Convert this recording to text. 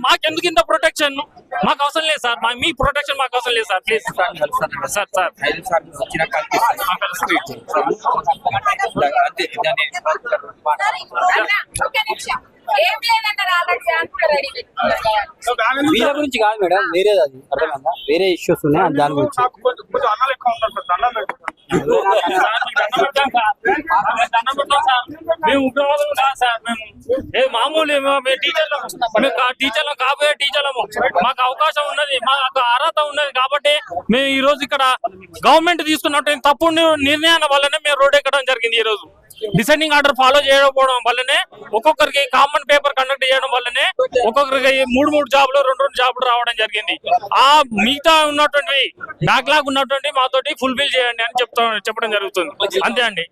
మాకెందుకు ఇంత ప్రొటెక్షన్? మాకు అవసరం లేదు సార్, మీ ప్రొటెక్షన్ మాకు అవసరం లేదు సార్. ప్లీజ్ సార్ సార్ వీళ్ళ గురించి కాదు మేడం, వేరేది అది అర్థమైందా, వేరే ఇష్యూస్ ఉన్నాయి దాని గురించి. మేము ఉగ్రవాదం కాదు సార్, మేము మామూలు టీచర్లు కాబోయే టీచర్లము. మాకు అవకాశం ఉన్నది, మాకు అర్హత ఉన్నది కాబట్టి మేము ఈ రోజు ఇక్కడ గవర్నమెంట్ తీసుకున్నట్టు తప్పుడు నిర్ణయాల వల్లనే మేము రోడ్ ఎక్కడం జరిగింది. ఈ రోజు డిసెండింగ్ ఆర్డర్ ఫాలో చేయకపోవడం వల్లనే, ఒక్కొక్కరికి కామన్ పేపర్ కండక్ట్ చేయడం వల్లనే ఒక్కొక్కరికి 3 జాబులు 2 జాబులు రావడం జరిగింది. ఆ మిగతా ఉన్నటువంటి బ్యాక్లాగ్ ఉన్నటువంటి మాతోటి ఫుల్ఫిల్ చేయండి అని చెప్పడం జరుగుతుంది. అంతే అండి.